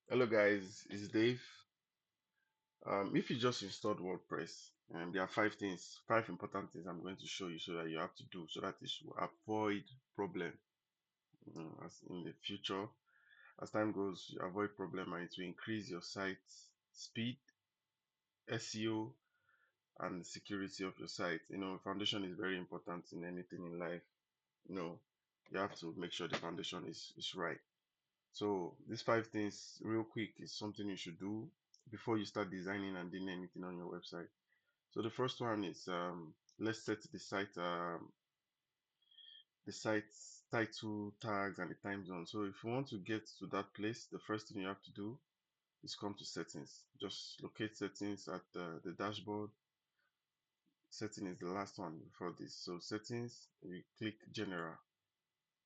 Hello guys, it's Dave. If you just installed WordPress, and there are five important things I'm going to show you so that you have to do so that it should avoid problem as in the future. As time goes, you avoid problem and it will increase your site speed, SEO, and security of your site. Foundation is very important in anything in life. You have to make sure the foundation is right. So these five things, real quick, is something you should do before you start designing and doing anything on your website. So the first one is let's set the site's title, tags, and the time zone. So if you want to get to that place, the first thing you have to do is come to settings. Just locate settings at the dashboard. Setting is the last one before this. So settings, you click general.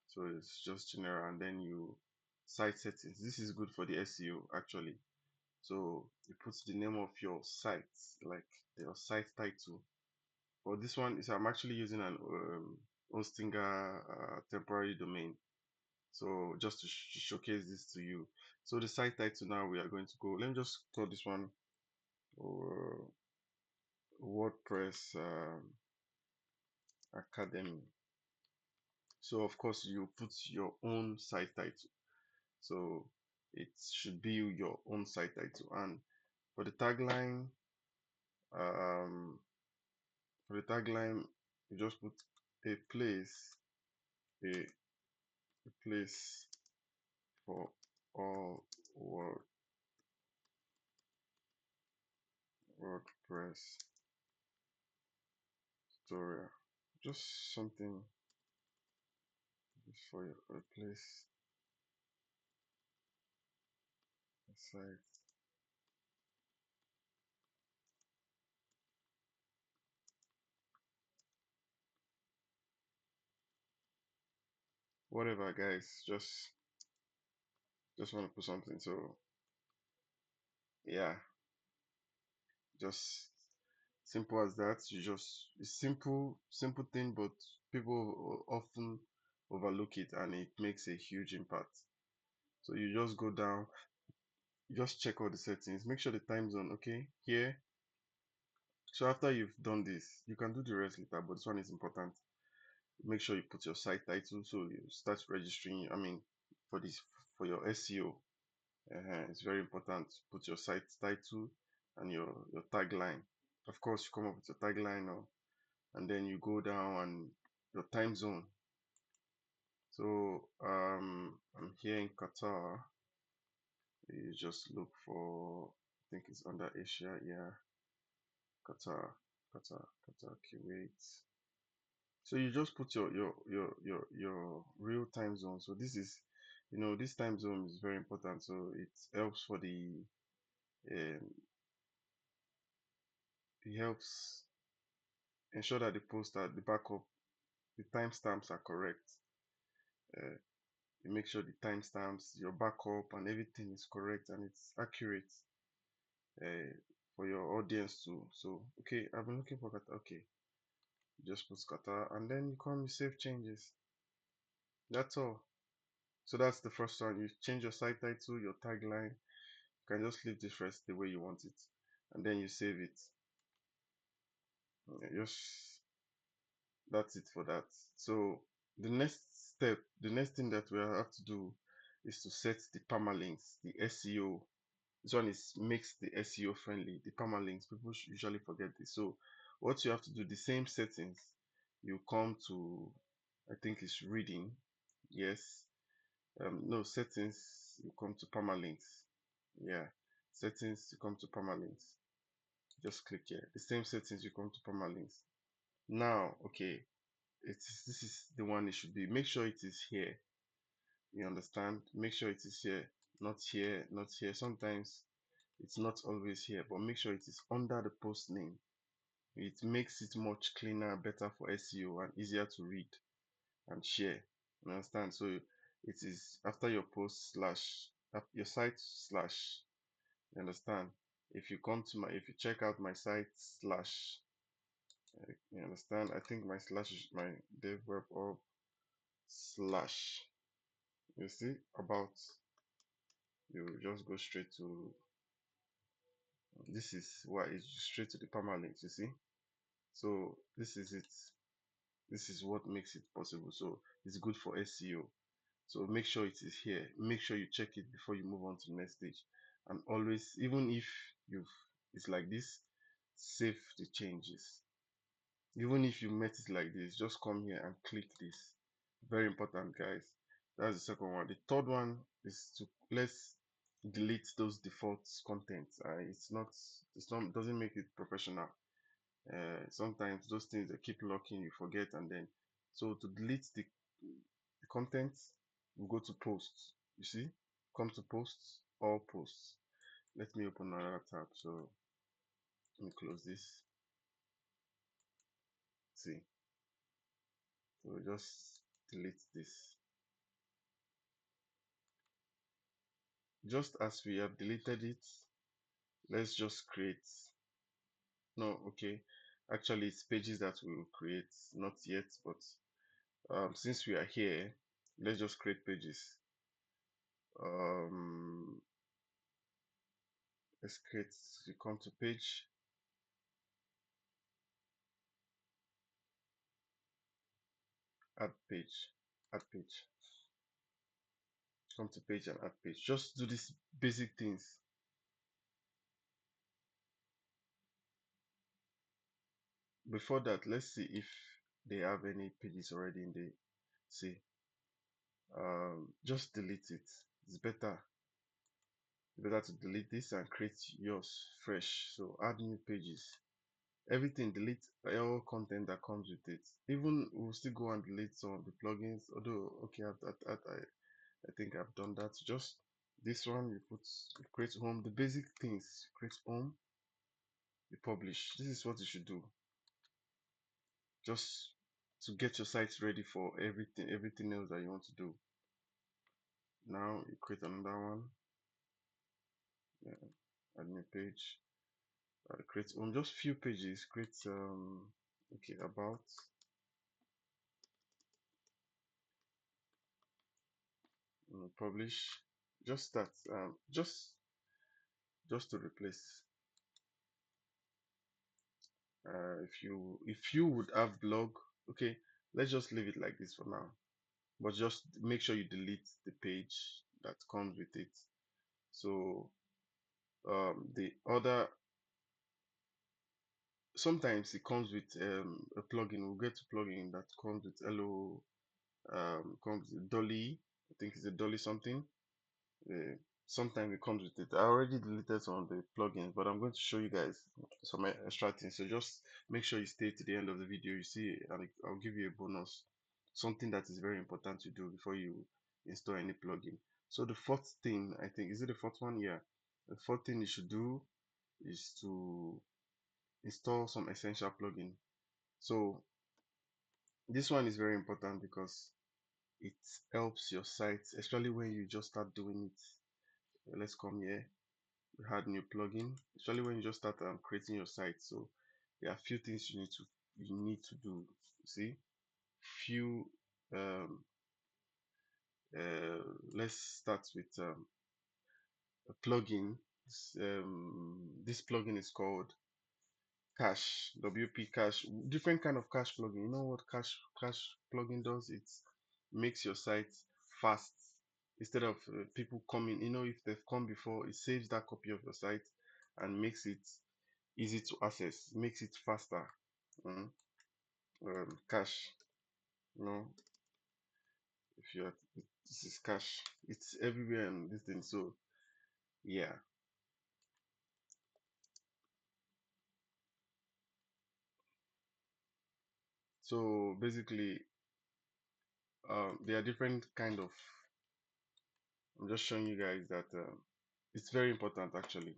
So it's just general, and then you site settings. This is good for the SEO actually. So you put the name of your site, like your site title. For this one is I'm actually using an Hostinger temporary domain. So just to showcase this to you. So the site title now we are going to go. Let me just call this one uh, WordPress Academy. So of course you put your own site title. So it should be your own site title. And for the tagline, um, you just put a place, a, a place for all WordPress tutorial. Just something just for your place site. Whatever guys, just want to put something. So yeah, just simple as that. It's simple thing, but people often overlook it and it makes a huge impact. So you just go down, you just check all the settings, make sure the time zone okay here. So after you've done this, you can do the rest later, but this one is important. Make sure you put your site title so you start registering. I mean, for this for your SEO, it's very important. Put your site title and your tagline. Of course, you come up with your tagline, and then you go down and your time zone. So I'm here in Qatar. You just look for, I think it's under Asia. Yeah, Qatar, Qatar, Kuwait. So you just put your real time zone. So this is, this time zone is very important. So it helps for um, it helps ensure that the post at the backup, the timestamps are correct. Uh, you make sure the timestamps, your backup, and everything is correct and it's accurate uh, for your audience too. So okay, I've been looking for Qatar. Okay, you just put Qatar, and then you come, you save changes. That's all. So that's the first one. You change your site title, your tagline. You can just leave this rest the way you want it, and then you save it. Just that's it for that. So the next thing that we have to do is to set the permalinks, the SEO. This one is makes the SEO friendly. The permalinks, people usually forget this. So what you have to do, the same settings, you come to, I think it's reading. Yes. No, settings, you come to permalinks. Yeah. Settings, you come to permalinks. Just click here. The same settings, you come to permalinks. Now, okay, this is the one it should be. Make sure it is here. You understand? Make sure it is here, not here, not here. Sometimes it's not always here, but make sure it is under the post name. It makes it much cleaner, better for SEO and easier to read and share. You understand? So it is after your post slash your site slash. You understand? If you come to if you check out my site slash, you understand? I think my slash is my dev web up slash. You see about You just go straight to, this is why it's straight to the permalinks, you see. So this is it. This is what makes it possible. So it's good for SEO. So make sure it is here. Make sure you check it before you move on to the next stage. And always, even if you've it's like this, save the changes. Even if you met it like this, just come here and click this. Very important, guys. That's the second one. The third one is to, let's delete those default contents. It's not doesn't make it professional. Sometimes those things they keep locking, you forget, and then, so to delete the content, we go to posts. You see, come to posts, all posts. Let me open another tab. So let me close this. See, so just delete this. Just as we have deleted it, let's just create, no, okay, actually it's pages that we will create, not yet, but since we are here, let's just create pages. um let's create, you come to page, add page, add page, come to page and add page. Just do these basic things. Before that, let's see if they have any pages already in the, see, just delete it. It's better to delete this and create yours fresh. So add new pages, everything, delete all content that comes with it. Even we'll still go and delete some of the plugins, although okay, I think I've done that. Just this one, you create home, the basic things, create home, you publish. This is what you should do, just to get your site ready for everything else that you want to do. Now you create another one, yeah, add new page, create on just few pages, create okay, about, publish, just start, just to replace, if you would have blog, okay, let's just leave it like this for now, but just make sure you delete the page that comes with it. So the other, sometimes it comes with a plugin. We'll get to plugin that comes with hello, comes with dolly, I think it's a dolly something. Sometimes it comes with it. I already deleted some of the plugins, but I'm going to show you guys some extra things. So just make sure you stay to the end of the video. You see, and I'll give you a bonus, something that is very important to do before you install any plugin. So the fourth thing, I think, is it the fourth one? Yeah. The fourth thing you should do is to install some essential plugin. So this one is very important because it helps your site, especially when you just start doing it. Let's come here. We had new plugin, especially when you just start creating your site. So there are a few things you need to do. You see, few, um, let's start with a plugin. This plugin is called Cache, WP Cache. Different kind of cache plugin. You know what cache plugin does? It makes your site fast. Instead of people coming, if they've come before, it saves that copy of your site and makes it easy to access, makes it faster. mm. Cache, you know if you are, this is cache, it's everywhere and this thing. So yeah, so basically, there are different kind of, I'm just showing you guys that it's very important actually.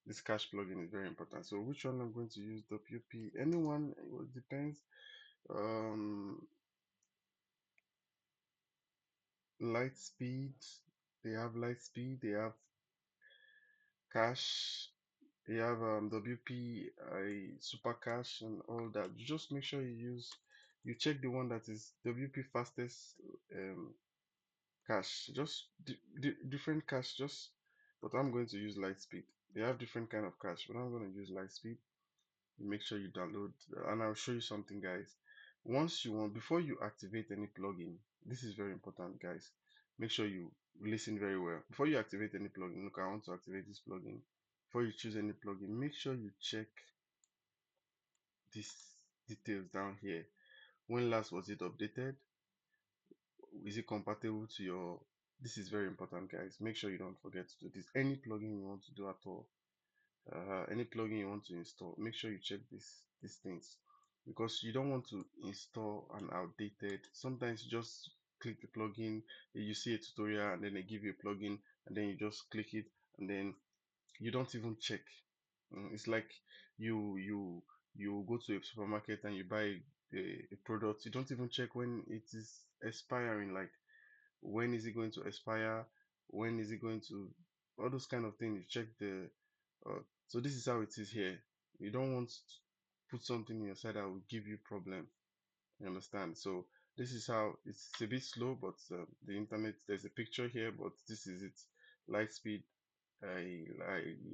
This cache plugin is very important. So which one I'm going to use? WP, anyone, it depends. um Light speed, they have light speed, they have cache, they have WP, super cache and all that. You just make sure you check the one that is WP fastest cache. Just different cache, just but I'm going to use Lightspeed. They have different kind of cache, but I'm going to use Lightspeed. Make sure you download, and I'll show you something, guys. Once you want, before you activate any plugin, this is very important, guys. Make sure you listen very well. Before you activate any plugin, look, I want to activate this plugin. Before you choose any plugin, make sure you check these details down here. When last was it updated? Is it compatible to your, this is very important, guys. Make sure you don't forget to do this. Any plugin you want to do at all, any plugin you want to install, make sure you check these things, because you don't want to install an outdated. Sometimes you just click the plugin, you see a tutorial, and then they give you a plugin, and then you just click it, and then you don't even check. It's like you go to a supermarket and you buy a product, you don't even check when it is expiring, like when is it going to expire, when is it going to, all those kind of things. You check the so this is how it is here. You don't want to put something in your site that will give you problem, you understand? So this is how it's a bit slow, but the internet, there's a picture here, but this is it. Lightspeed, I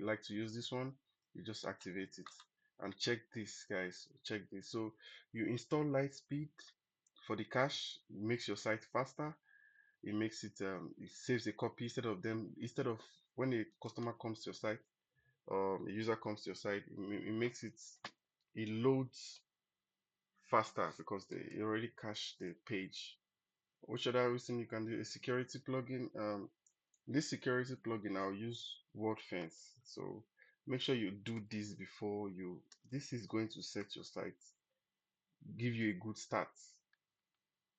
like to use this one. You just activate it and check this, guys. Check this. So you install Lightspeed for the cache. It makes your site faster. It makes it it saves a copy instead of them, instead of when a customer comes to your site or a user comes to your site, it makes it, it loads faster because they already cache the page. Which other reason you can do a security plugin? This security plugin, I'll use Wordfence. So make sure you do this before you, this is going to set your site, give you a good start.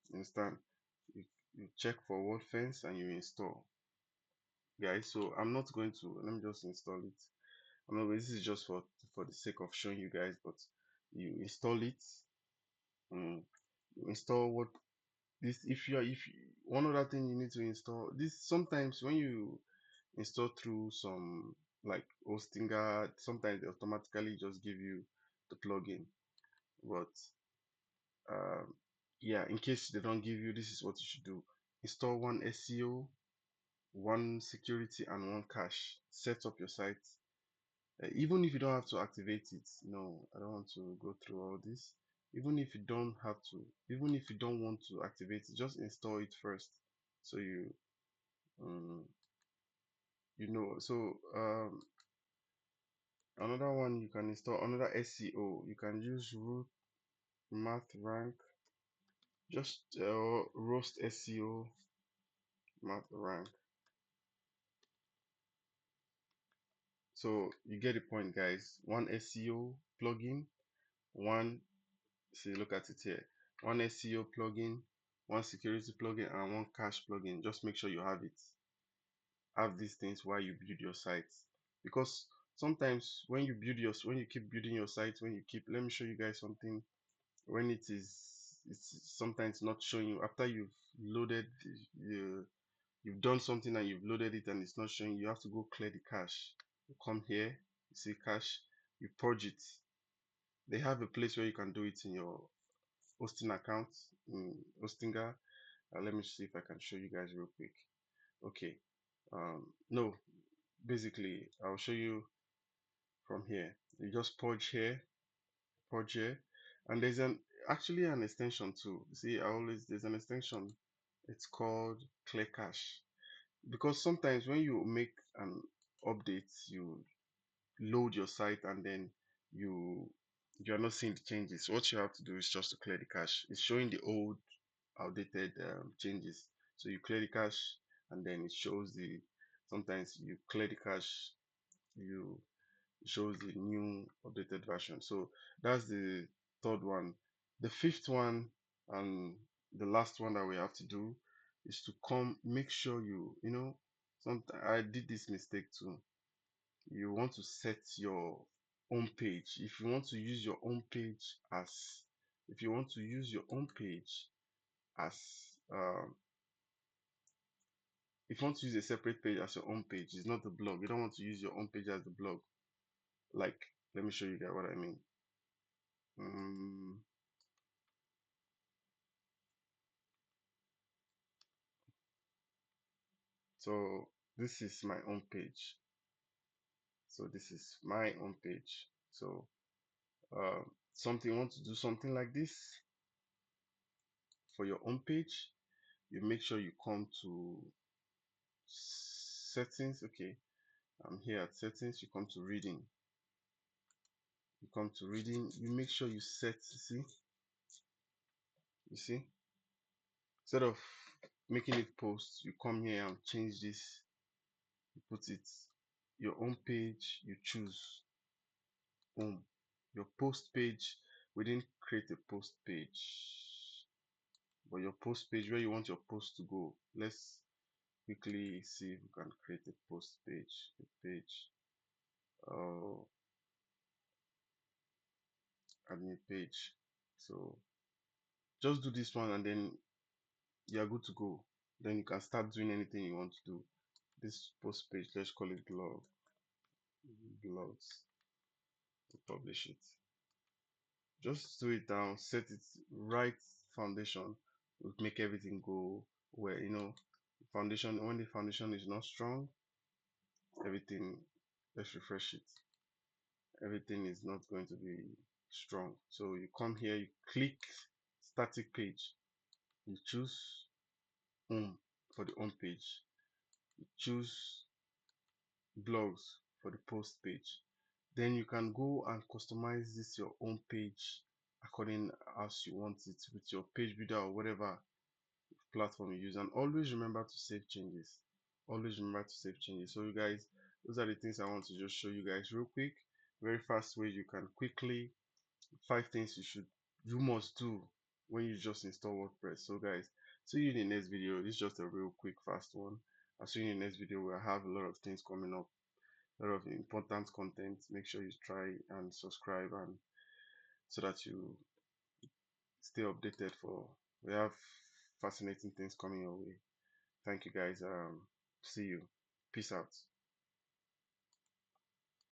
You understand? You check for Wordfence and you install, guys. So I'm not going to, let me just install it. I'm not, this is just for the sake of showing you guys, but you install it. You install what this, if you are, one other thing you need to install this, sometimes when you install through some like Hostinger, sometimes they automatically just give you the plugin, but um yeah, in case they don't give you, this is what you should do. Install one SEO, one security, and one cache. Set up your site. Even if you don't have to activate it, no, I don't want to go through all this. Even if you don't have to, even if you don't want to activate it, just install it first. So um, you know. So another one you can install, another SEO. You can use root math rank, just roast SEO math rank. So you get the point, guys. One SEO plugin, one, see, look at it here. One SEO plugin, one security plugin, and one cache plugin. Just make sure you have it. Have these things while you build your site. Because sometimes when you build your, when you keep building your site, when you keep, let me show you guys something. When it is, it's sometimes not showing you after you've loaded, you've done something and you've loaded it and it's not showing. You have to go clear the cache. You come here, you see cache, you purge it. They have a place where you can do it in your hosting account in Hostinger. Let me see if I can show you guys real quick. Okay. No, basically, I'll show you from here. You just purge here, and there's an actually an extension too. See, I always, there's an extension. It's called Clear Cache, because sometimes when you make an update, you load your site and then you you're not seeing the changes. What you have to do is just to clear the cache. It's showing the old outdated changes. So you clear the cache and then it shows the, sometimes you clear the cache, you, it shows the new updated version. So that's the third one. The fifth one and the last one that we have to do is to come, make sure you know, sometimes I did this mistake too. You want to set your own page. If you want to use your own page as, if you want to use your own page as if you want to use a separate page as your own page, it's not the blog. You don't want to use your own page as the blog. Like, let me show you guys what I mean. um, so this is my own page. So this is my own page. So something you want to do something like this for your own page, you make sure you come to settings. Okay, I'm here at settings. You come to reading. You come to reading. You make sure you set. You see, instead of making it post, you come here and change this. You put it your own page. You choose home. Your post page. We didn't create a post page, but your post page where you want your post to go. Let's quickly see if we can create a post page. A page. Oh, admin page. So just do this one and then you are good to go. Then you can start doing anything you want to do. This post page, let's call it blogs to publish it. Just do it down, set it right foundation, will make everything go where foundation. When the foundation is not strong, everything, let's refresh it, everything is not going to be strong. So you come here, you click static page, you choose home for the home page, you choose blogs for the post page. Then you can go and customize this your own page according as you want it with your page builder or whatever platform you use. And always remember to save changes. Always remember to save changes. So you guys, those are the things I want to just show you guys real quick. Very fast way you can quickly, 5 things you must do when you just install WordPress. So guys, see you in the next video. This is just a real quick fast one. I'll see you in the next video. We'll have a lot of things coming up, a lot of important content. Make sure you try and subscribe, and so that you stay updated for, we have fascinating things coming your way. Thank you guys. See you. Peace out.